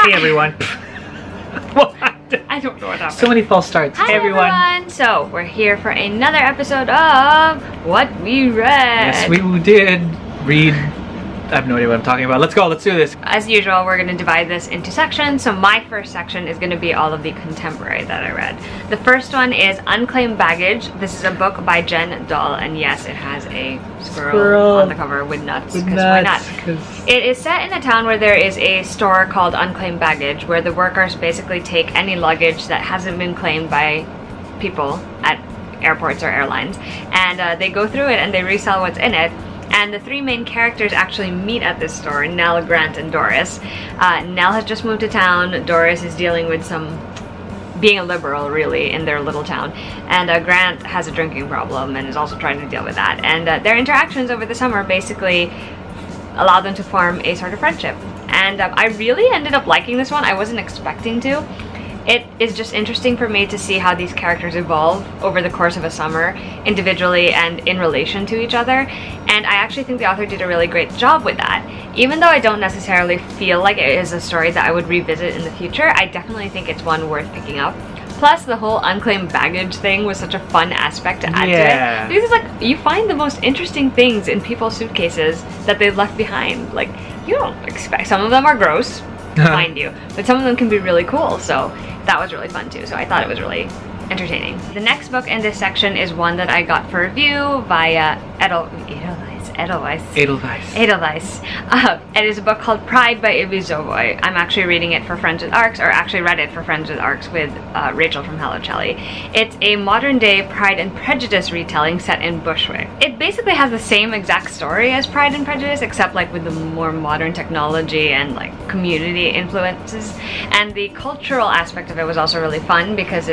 Hey everyone. What? I don't know what happened. So many false starts. Hi hey everyone. So we're here for another episode of What We Read. Yes, we did read. I have no idea what I'm talking about. Let's go, let's do this. As usual, we're going to divide this into sections. So my first section is going to be all of the contemporary that I read. The first one is Unclaimed Baggage. This is a book by Jen Doll, and yes, it has a squirrel on the cover with nuts, because why not? It is set in a town where there is a store called Unclaimed Baggage, where the workers basically take any luggage that hasn't been claimed by people at airports or airlines, and they go through it and they resell what's in it. And the three main characters actually meet at this store, Nell, Grant, and Doris. Nell has just moved to town. Doris is dealing with being a liberal, really, in their little town. And Grant has a drinking problem and is also trying to deal with that. And their interactions over the summer basically allow them to form a sort of friendship. And I really ended up liking this one. I wasn't expecting to. It is just interesting for me to see how these characters evolve over the course of a summer, individually and in relation to each other, and I actually think the author did a really great job with that. Even though I don't necessarily feel like it is a story that I would revisit in the future, I definitely think it's one worth picking up. Plus, the whole unclaimed baggage thing was such a fun aspect to add to it. Because it's like, you find the most interesting things in people's suitcases that they've left behind. Like, you don't expect, some of them are gross, mind you, but some of them can be really cool, so that was really fun too. So I thought it was really entertaining. The next book in this section is one that I got for review via Edelweiss. It is a book called Pride by Ibi Zovoi. I'm actually reading it for Friends with Arcs, or actually read it for Friends with Arcs with Rachel from Hello Chelly. It's a modern day Pride and Prejudice retelling set in Bushwick. It basically has the same exact story as Pride and Prejudice, except like with the more modern technology and like community influences. And the cultural aspect of it was also really fun because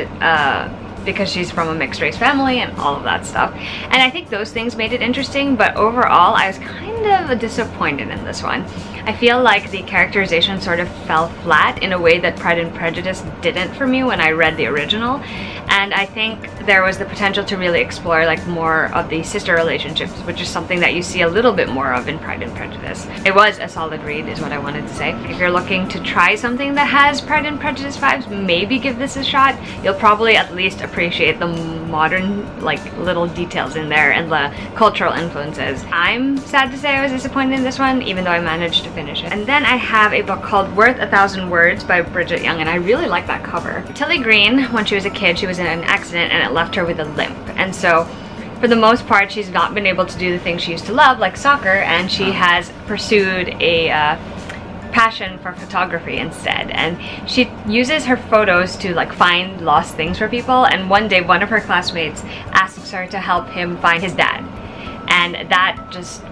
because she's from a mixed race family and all of that stuff. And I think those things made it interesting, but overall I was kind of disappointed in this one. I feel like the characterization sort of fell flat in a way that Pride and Prejudice didn't for me when I read the original. And I think there was the potential to really explore like more of the sister relationships, which is something that you see a little bit more of in Pride and Prejudice. It was a solid read is what I wanted to say. If you're looking to try something that has Pride and Prejudice vibes, maybe give this a shot. You'll probably at least appreciate the modern like little details in there and the cultural influences. I'm sad to say I was disappointed in this one, even though I managed to finish it. And then I have a book called Worth 1,000 Words by Bridgette, and I really like that cover. Tilly Green, when she was a kid, she was in an accident and it left her with a limp, and so for the most part she's not been able to do the things she used to love, like soccer, and she has pursued a passion for photography instead, and she uses her photos to like find lost things for people. And one day one of her classmates asks her to help him find his dad, and that just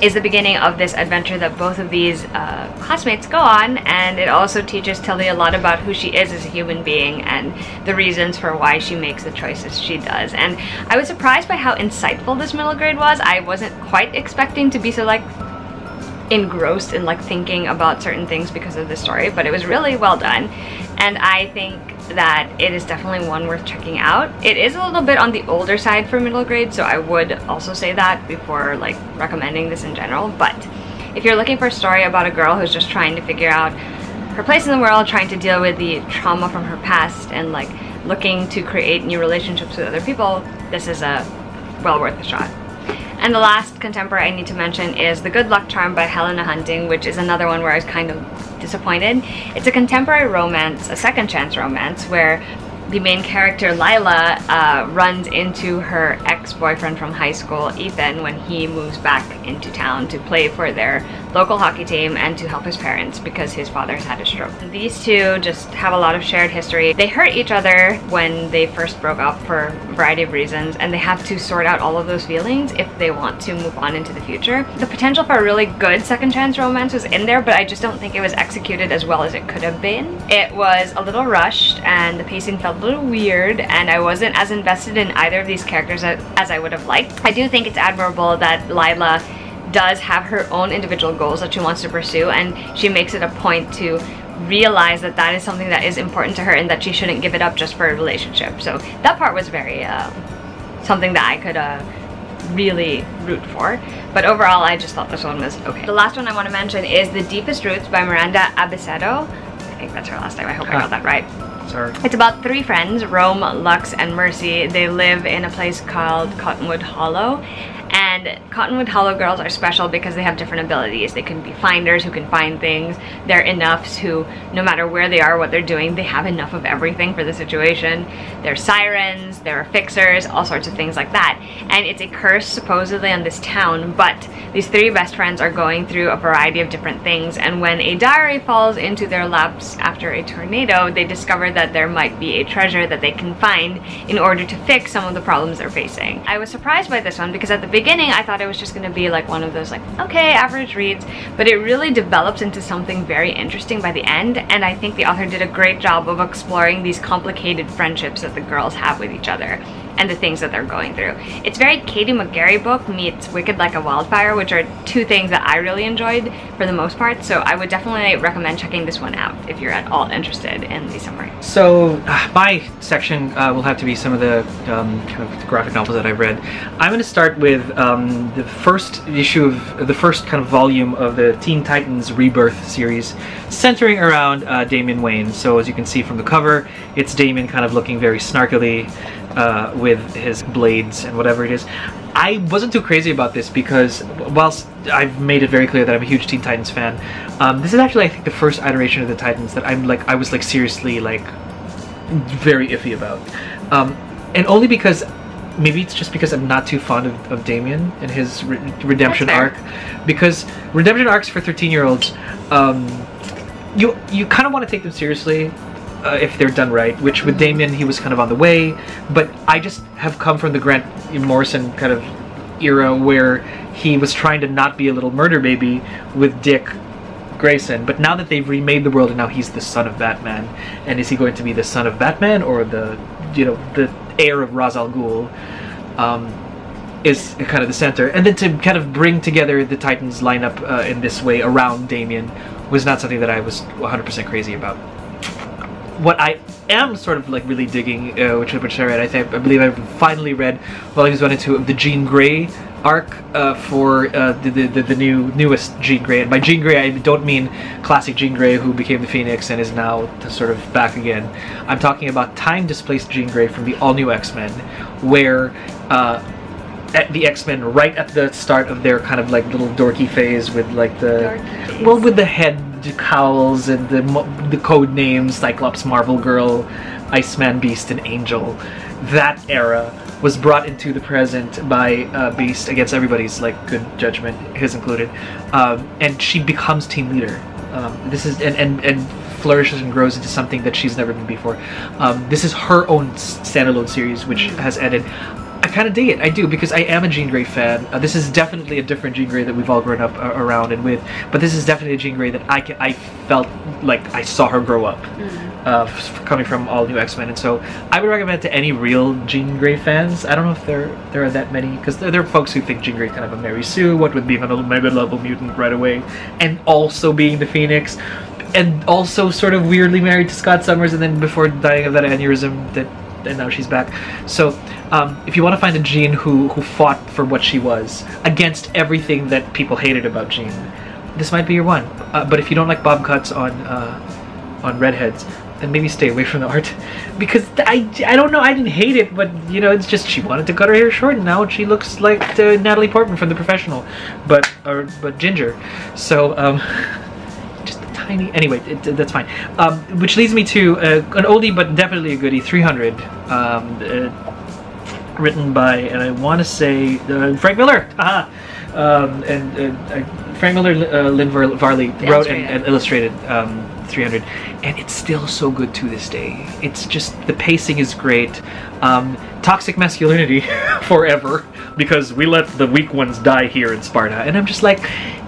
is the beginning of this adventure that both of these classmates go on. And it also teaches Tilly a lot about who she is as a human being and the reasons for why she makes the choices she does. And I was surprised by how insightful this middle grade was. I wasn't quite expecting to be so like engrossed in like thinking about certain things because of the story, but it was really well done, and I think that it is definitely one worth checking out. It is a little bit on the older side for middle grade, so I would also say that before like recommending this in general. But if you're looking for a story about a girl who's just trying to figure out her place in the world, trying to deal with the trauma from her past, and like looking to create new relationships with other people, this is well worth a shot. And the last contemporary I need to mention is The Good Luck Charm by Helena Hunting, which is another one where I was kind of disappointed. It's a contemporary romance, a second chance romance, where the main character, Lila, runs into her ex-boyfriend from high school, Ethan, when he moves back into town to play for their local hockey team and to help his parents because his father's had a stroke. These two just have a lot of shared history. They hurt each other when they first broke up for a variety of reasons, and they have to sort out all of those feelings if they want to move on into the future. The potential for a really good second chance romance was in there, but I just don't think it was executed as well as it could have been. It was a little rushed and the pacing felt a little weird, and I wasn't as invested in either of these characters as I would have liked. I do think it's admirable that Lila does have her own individual goals that she wants to pursue, and she makes it a point to realize that that is something that is important to her and that she shouldn't give it up just for a relationship. So that part was very something that I could really root for. But overall, I just thought this one was okay. The last one I want to mention is The Deepest Roots by Miranda. I think that's her last name. I hope I got that right. Sorry. It's about 3 friends, Rome, Lux, and Mercy. They live in a place called Cottonwood Hollow. And Cottonwood Hollow girls are special because they have different abilities. They can be finders who can find things. They're enoughs who, no matter where they are, what they're doing, they have enough of everything for the situation. They're sirens, they're fixers, all sorts of things like that. And it's a curse supposedly on this town, but these 3 best friends are going through a variety of different things, and when a diary falls into their laps after a tornado, they discover that there might be a treasure that they can find in order to fix some of the problems they're facing. I was surprised by this one because at the beginning I thought it was just going to be like one of those like, okay, average reads, but it really develops into something very interesting by the end, and I think the author did a great job of exploring these complicated friendships that the girls have with each other and the things that they're going through. It's very Katie McGarry book meets Wicked Like a Wildfire, which are 2 things that I really enjoyed for the most part, so I would definitely recommend checking this one out if you're at all interested in the summary. So my section will have to be some of the kind of graphic novels that I've read. I'm going to start with the first issue of the first kind of volume of the Teen Titans Rebirth series, centering around Damian Wayne. So as you can see from the cover, it's Damian kind of looking very snarkily with his blades and whatever it is. I wasn't too crazy about this because whilst I've made it very clear that I'm a huge Teen Titans fan, this is actually, I think, the first iteration of the Titans that I was like seriously like very iffy about, and only because maybe it's just because I'm not too fond of Damian and his redemption arc, because redemption arcs for 13-year-olds, you kind of want to take them seriously if they're done right, which with Damian he was kind of on the way, but I just have come from the Grant Morrison kind of era where he was trying to not be a little murder baby with Dick Grayson, but now that they've remade the world and now he's the son of Batman, and is he going to be the son of Batman or the, you know, the heir of Ra's al Ghul, is kind of the center, and then to kind of bring together the Titans lineup in this way around Damian was not something that I was 100% crazy about. What I am sort of like really digging, which I read, I believe I've finally read volumes 1 and 2 of the Jean Grey arc for the newest Jean Grey. And by Jean Grey, I don't mean classic Jean Grey who became the Phoenix and is now sort of back again. I'm talking about time-displaced Jean Grey from the all-new X-Men, where at the X-Men right at the start of their kind of like little dorky phase with like the with the head cowls and the code names Cyclops, Marvel Girl, Iceman, Beast, and Angel. That era was brought into the present by Beast against everybody's like good judgment, his included, and she becomes team leader. This is and flourishes and grows into something that she's never been before. This is her own standalone series, which has ended. I kind of dig it. I do, because I am a Jean Grey fan. This is definitely a different Jean Grey that we've all grown up around and with, but this is definitely a Jean Grey that I felt like I saw her grow up, coming from all new X-Men, and so I would recommend it to any real Jean Grey fans. I don't know if there are that many, because there are folks who think Jean Grey kind of a Mary Sue, what with being an Omega level mutant right away, and also being the Phoenix, and also sort of weirdly married to Scott Summers, and then before dying of that aneurysm and now she's back. So if you want to find a Jean who fought for what she was against everything that people hated about Jean, this might be your one. But if you don't like bob cuts on redheads, then maybe stay away from the art, because I don't know, I didn't hate it, but you know, it's just she wanted to cut her hair short and now she looks like Natalie Portman from The Professional, but ginger. So just tiny. Anyway, that's fine. Which leads me to an oldie but definitely a goodie, 300, written by, and I want to say Frank Miller. Frank Miller, Lynn Varley wrote and illustrated 300, and it's still so good to this day. It's just, the pacing is great. Toxic masculinity forever, because we let the weak ones die here in Sparta. And I'm just like,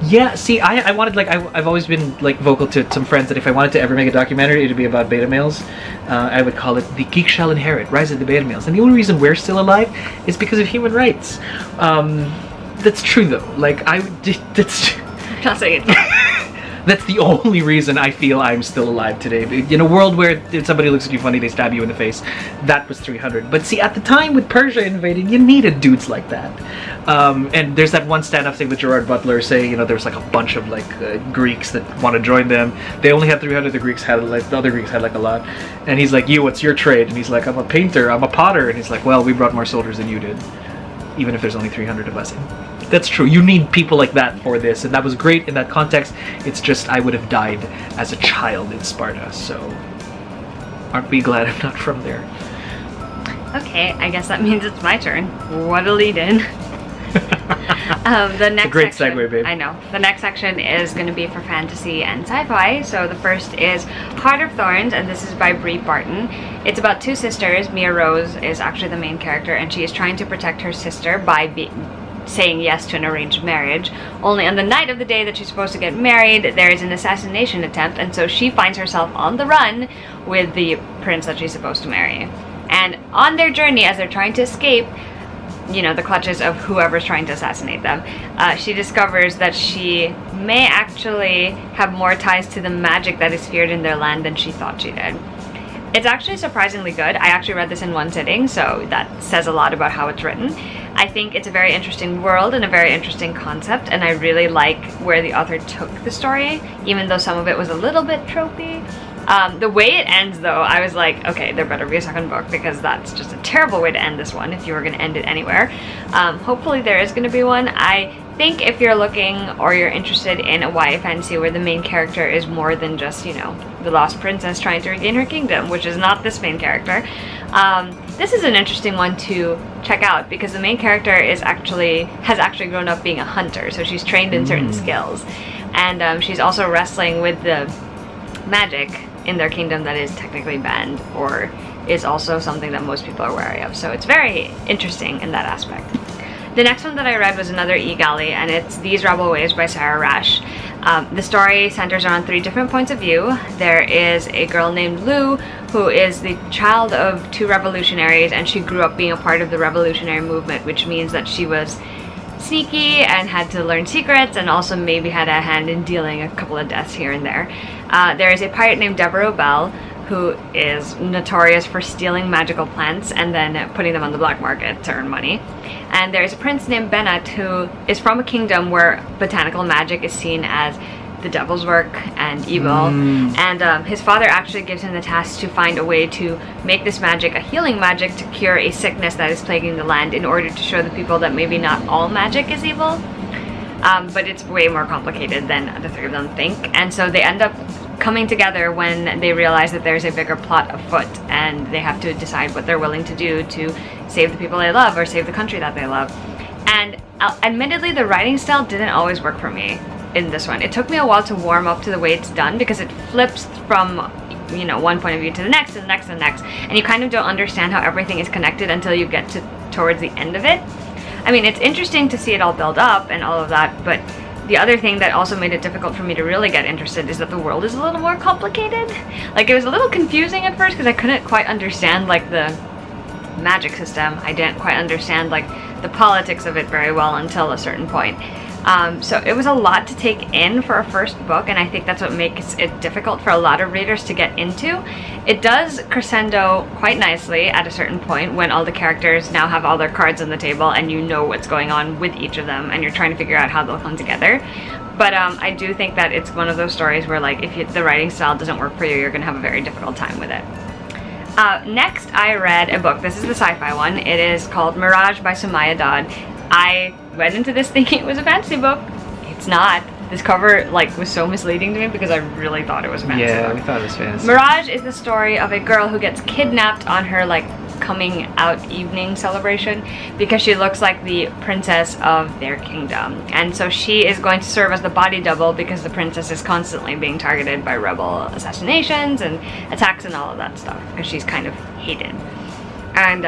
yeah, see, I wanted, like, I've always been like vocal to some friends that if I wanted to ever make a documentary, it'd be about beta males. I would call it The Geek Shall Inherit, Rise of the Beta Males. And the only reason we're still alive is because of human rights. That's true though. Like, that's I'm not saying it. That's the only reason I feel I'm still alive today. In a world where if somebody looks at you funny, they stab you in the face, that was 300. But see, at the time with Persia invading, you needed dudes like that. And there's that one stand-up thing with Gerard Butler saying, you know, there's like a bunch of like Greeks that want to join them. They only had 300. The Greeks had like the other Greeks had like a lot. And he's like, "You, what's your trade?" And he's like, "I'm a painter. I'm a potter." And he's like, "Well, we brought more soldiers than you did, even if there's only 300 of us." That's true. You need people like that for this, and that was great in that context. It's just I would have died as a child in Sparta, so aren't we glad I'm not from there? Okay, I guess that means it's my turn. What a lead-in. The next great section, segue, babe. I know. The next section is going to be for fantasy and sci-fi. So the first is Heart of Thorns, and this is by Bree Barton. It's about two sisters. Mia Rose is actually the main character, and she is trying to protect her sister by saying yes to an arranged marriage. Only on the night of the day that she's supposed to get married, there is an assassination attempt, and so she finds herself on the run with the prince that she's supposed to marry. And on their journey, as they're trying to escape, you know, the clutches of whoever's trying to assassinate them, she discovers that she may actually have more ties to the magic that is feared in their land than she thought she did. It's actually surprisingly good. I actually read this in one sitting, so that says a lot about how it's written. I think it's a very interesting world and a very interesting concept, and I really like where the author took the story, even though some of it was a little bit tropey. The way it ends, though, I was like, okay, there better be a second book, because that's just a terrible way to end this one if you were going to end it anywhere. Hopefully there is going to be one. I think if you're looking or you're interested in a YA fantasy where the main character is more than just, you know, the lost princess trying to regain her kingdom, which is not this main character, this is an interesting one to check out, because the main character has actually grown up being a hunter, so she's trained in certain skills, and she's also wrestling with the magic in their kingdom that is technically banned, or is also something that most people are wary of. So it's very interesting in that aspect. The next one that I read was another e-galley, and it's These Rebel Ways by Sarah Rash. The story centers around 3 different points of view. There is a girl named Lou, who is the child of 2 revolutionaries, and she grew up being a part of the revolutionary movement, which means that she was sneaky and had to learn secrets, and also maybe had a hand in dealing a couple of deaths here and there. There is a pirate named Deborah Bell, who is notorious for stealing magical plants and then putting them on the black market to earn money. And there's a prince named Bennett, who is from a kingdom where botanical magic is seen as the devil's work and evil. And his father actually gives him the task to find a way to make this magic a healing magic to cure a sickness that is plaguing the land, in order to show the people that maybe not all magic is evil. But it's way more complicated than the 3 of them think. And so they end up coming together when they realize that there's a bigger plot afoot, and they have to decide what they're willing to do to save the people they love or save the country that they love. And admittedly, the writing style didn't always work for me in this one. It took me a while to warm up to the way it's done, because it flips from, you know, one point of view to the next and the next and the next, and you kind of don't understand how everything is connected until you get towards the end of it. I mean, it's interesting to see it all build up and all of that, but the other thing that also made it difficult for me to really get interested is that the world is a little more complicated. Like, it was a little confusing at first, because I couldn't quite understand, like, the magic system. I didn't quite understand, like, the politics of it very well until a certain point. So it was a lot to take in for a first book, and I think that's what makes it difficult for a lot of readers to get into. It does crescendo quite nicely at a certain point, when all the characters now have all their cards on the table and you know what's going on with each of them, and you're trying to figure out how they'll come together. But I do think that it's one of those stories where, like, if the writing style doesn't work for you, you're gonna have a very difficult time with it. Next, I read a book. This is the sci-fi one. It is called Mirage by Samaya Dodd. I went into this thinking it was a fantasy book. It's not. This cover, like, was so misleading to me, because I really thought it was a fantasy book. Yeah, we thought it was fantasy. Mirage is the story of a girl who gets kidnapped on her, like, coming out evening celebration, because she looks like the princess of their kingdom. And so she is going to serve as the body double, because the princess is constantly being targeted by rebel assassinations and attacks and all of that stuff, because she's kind of hated. And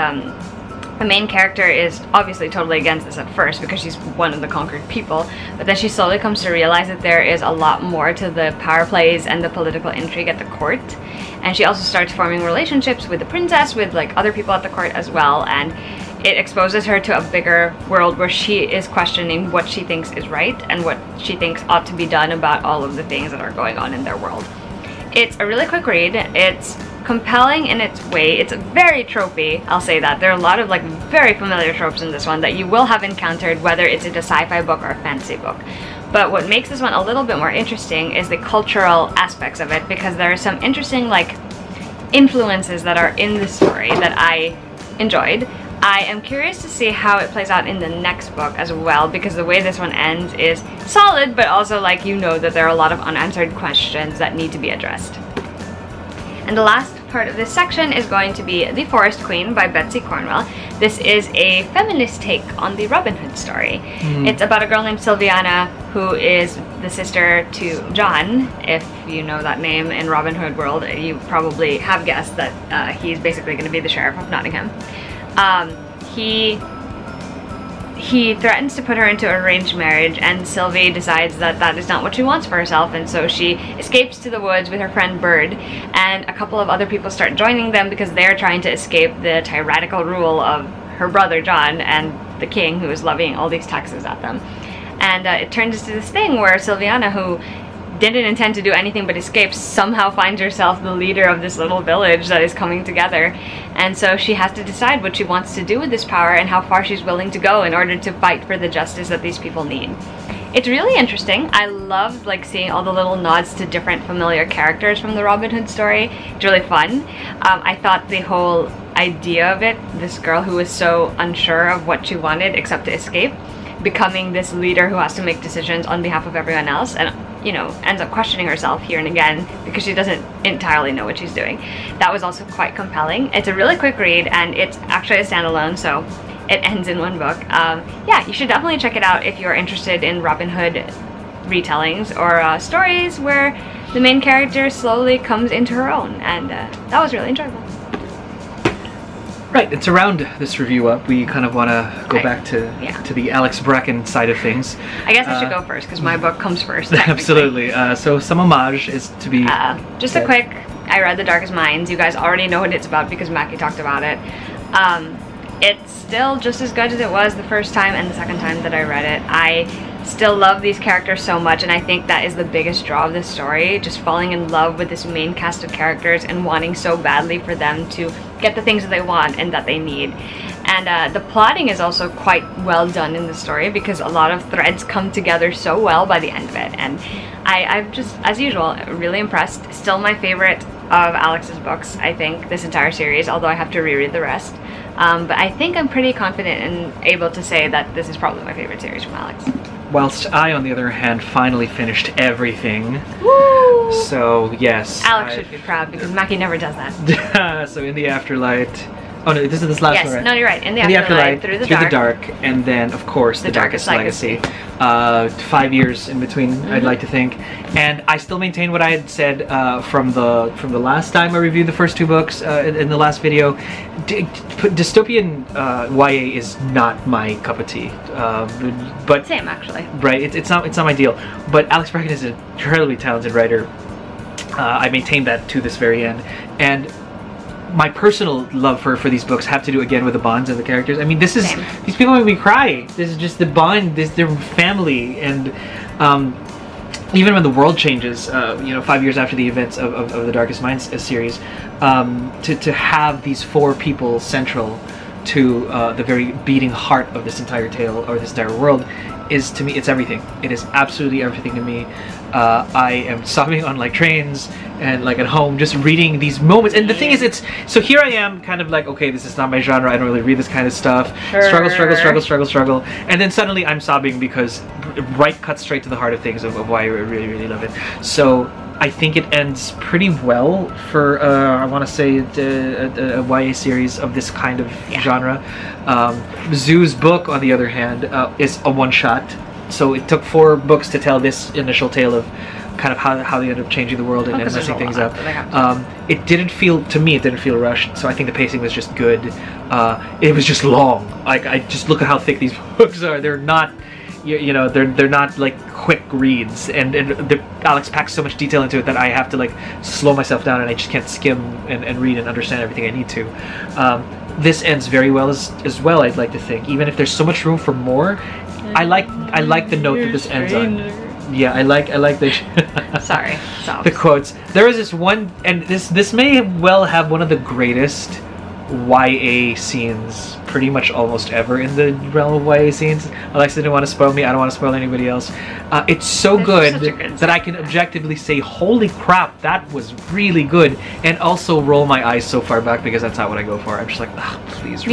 the main character is obviously totally against this at first, because she's one of the conquered people, but then she slowly comes to realize that there is a lot more to the power plays and the political intrigue at the court. And she also starts forming relationships with the princess, with, like, other people at the court as well, and it exposes her to a bigger world where she is questioning what she thinks is right and what she thinks ought to be done about all of the things that are going on in their world. It's a really quick read. It's compelling in its way. It's very tropey, I'll say that. There are a lot of like very familiar tropes in this one that you will have encountered, whether it's in a sci-fi book or a fantasy book. But what makes this one a little bit more interesting is the cultural aspects of it, because there are some interesting like influences that are in the story that I enjoyed. I am curious to see how it plays out in the next book as well, because the way this one ends is solid, but also like you know that there are a lot of unanswered questions that need to be addressed. And the last part of this section is going to be The Forest Queen by Betsy Cornwall. This is a feminist take on the Robin Hood story. It's about a girl named Sylviana who is the sister to John. If you know that name in Robin Hood world, you probably have guessed that he's basically going to be the sheriff of Nottingham. He threatens to put her into arranged marriage, and Sylvie decides that that is not what she wants for herself, and so she escapes to the woods with her friend Bird, and a couple of other people start joining them because they're trying to escape the tyrannical rule of her brother John and the king, who is levying all these taxes at them. And it turns into this thing where Sylviana, who didn't intend to do anything but escape, somehow finds herself the leader of this little village that is coming together. And so she has to decide what she wants to do with this power and how far she's willing to go in order to fight for the justice that these people need. It's really interesting. I loved like seeing all the little nods to different familiar characters from the Robin Hood story. It's really fun. I thought the whole idea of it, this girl who was so unsure of what she wanted except to escape, becoming this leader who has to make decisions on behalf of everyone else, and you know, ends up questioning herself here and again because she doesn't entirely know what she's doing. That was also quite compelling. It's a really quick read, and it's actually a standalone, so it ends in one book. Yeah, you should definitely check it out if you're interested in Robin Hood retellings or stories where the main character slowly comes into her own, and that was really enjoyable. Right, and to round this review up, we kind of want to go back to the Alex Bracken side of things. I guess I should go first, because my book comes first. Absolutely. So some homage is to be... just a quick, I read The Darkest Minds. You guys already know what it's about because Mackie talked about it. It's still just as good as it was the first time and the second time that I read it. I still love these characters so much, and I think that is the biggest draw of this story, just falling in love with this main cast of characters and wanting so badly for them to get the things that they want and that they need. And the plotting is also quite well done in the story, because a lot of threads come together so well by the end of it, and I'm just, as usual, really impressed. Still my favorite of Alex's books, I think, this entire series, although I have to reread the rest. But I think I'm pretty confident and able to say that this is probably my favorite series from Alex. Whilst I, on the other hand, finally finished everything. Woo! So, yes. Alex should be proud, because Mackie never does that. So, In the Afterlight... Oh no, this is this last one, right? No, you're right. In the Afterlight, Through the Dark, and then, of course, The Darkest Legacy. 5 years in between, I'd like to think. And I still maintain what I had said from the last time I reviewed the first two books in the last video. Dystopian YA is not my cup of tea. But same, actually. Right, it's not my deal. But Alex Bracken is an incredibly talented writer. I maintain that to this very end. And my personal love for these books have to do again with the bonds of the characters. I mean, this is these people make me cry. This is just the bond. They're family, and even when the world changes, you know, 5 years after the events of the Darkest Minds series, to have these four people central to the very beating heart of this entire tale or this entire world is, to me, it's everything. It is absolutely everything to me. I am sobbing on like trains and like at home just reading these moments, and the thing is, it's so here I am kind of like, okay, this is not my genre, I don't really read this kind of stuff. Struggle, and then suddenly I'm sobbing because right cuts straight to the heart of things of why I really love it. So I think it ends pretty well for I want to say a YA series of this kind of genre. Zoo's book, on the other hand, is a one-shot. So it took 4 books to tell this initial tale of kind of how they ended up changing the world and messing things up. It didn't feel, to me, it didn't feel rushed. So I think the pacing was just good. It was just long. Like, I just look at how thick these books are. They're not, you know, they're not like quick reads, and Alex packs so much detail into it that I have to like slow myself down, and I just can't skim and read and understand everything I need to. This ends very well as well, I'd like to think, even if there's so much room for more. I like the note that this ends on. Yeah, I like the Sorry. the quotes. There was this one, and this may well have one of the greatest YA scenes pretty much almost ever in the realm of YA scenes. Alexa didn't want to spoil me. I don't want to spoil anybody else. It's so good that I can objectively say, holy crap, that was really good, and also roll my eyes so far back because that's not what I go for. I'm just like, please.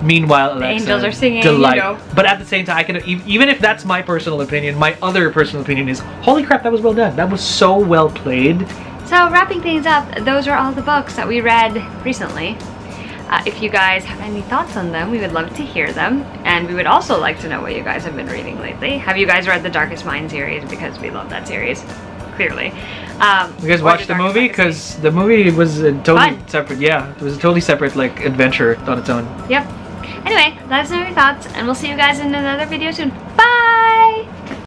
Meanwhile, Alexa, the angels are singing. Delight. You know. But at the same time, I can even if that's my personal opinion, my other personal opinion is, holy crap, that was well done. That was so well played. So wrapping things up, those are all the books that we read recently. If you guys have any thoughts on them, we would love to hear them, and we would also like to know what you guys have been reading lately. Have you guys read the Darkest Mind series? Because we love that series, clearly. You guys watched the movie? Because the movie was a totally separate. Yeah, it was a totally separate like adventure on its own. Yep. Anyway, let us know your thoughts, and we'll see you guys in another video soon. Bye!